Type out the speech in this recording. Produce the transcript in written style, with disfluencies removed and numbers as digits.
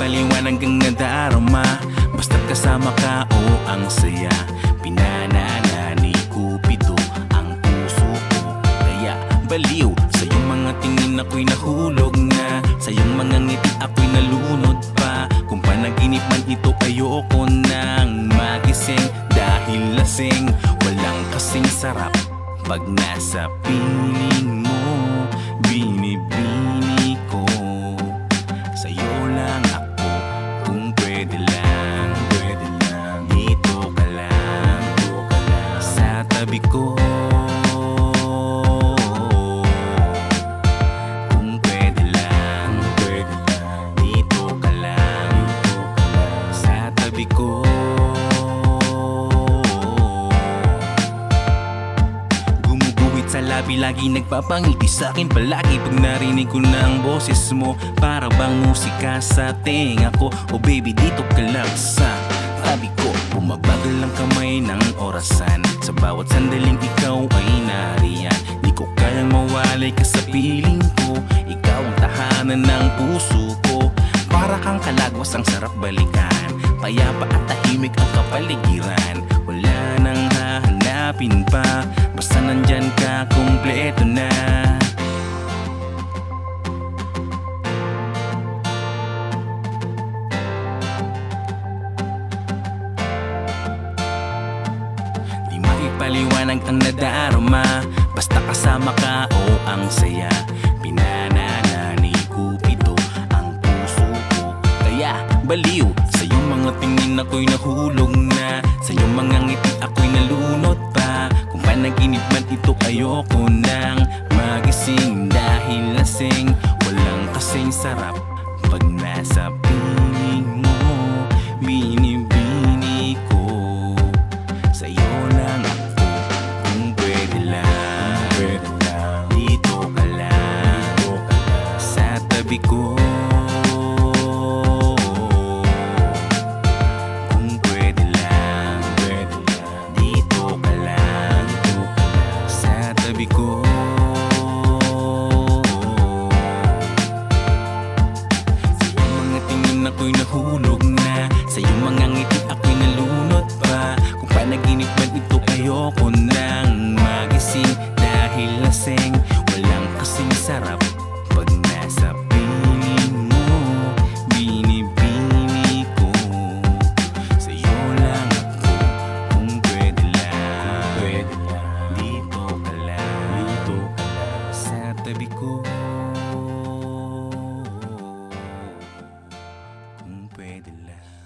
makipaliwanag ang nadarama. Basta't kasama ka, oh ang saya. Pinanana ni Cupido ang puso ko, kaya baliw. Sa iyong mga tingin ako'y nahulog na, sa iyong mga ngiti ako'y nalunod pa. Kung panaginip man ito, ayoko nang magising. Dahil lasing, walang kasing sarap pag nasa piling mo. Binibini ko, sa'yo lang ako. Kung pwede lang, dito ka lang, sa tabi ko. Kung pwede lang, dito ka lang, sa tabi ko. Sa labi lagi nagpapangiti sa'kin palagi pag narinig ko na ang boses mo. Para bang musika sa tenga ko. Oh baby, dito ka lang sa tabi ko. Bumabagal ang kamay ng orasan, sa bawat sandaling ikaw ay nariyan. Di ko kayang mawalay ka sa piling ko. Ikaw ang tahanan ng puso ko. Para kang kalagwas, ang sarap balikan. Payapa at tahimik ang kapaligiran. Wala nang hahanapin pa, basta nandyan ka, kumpleto na. Di makipaliwanag ang nadarama, basta kasama ka, oh ang saya. Pinanana ni Cupido ang puso ko, kaya baliw. Sa iyong mga tingin ako'y nahulog na, sa iyong mga ngiti ako'y nalunod pa. Kung panaginip man ito, ayoko nang magising. Dahil lasing, walang kasing sarap pag nasa piling mo. Binibini ko, sa'yo lang ako. Kung pwede lang, dito ka lang, sa tabi ko. Ko. Sa iyong mga tingin ako'y nahulog na, sa iyong mga ngiti ako'y nalunod pa. Kung panaginip man ito, ayoko nang magising. Dahil lasing, walang kasing sarap pag nasa piling mo. Binibini ko, sa iyo lang ako. Kung pwede lang, dito ka lang, sa tabi ko. Kung pwede lang.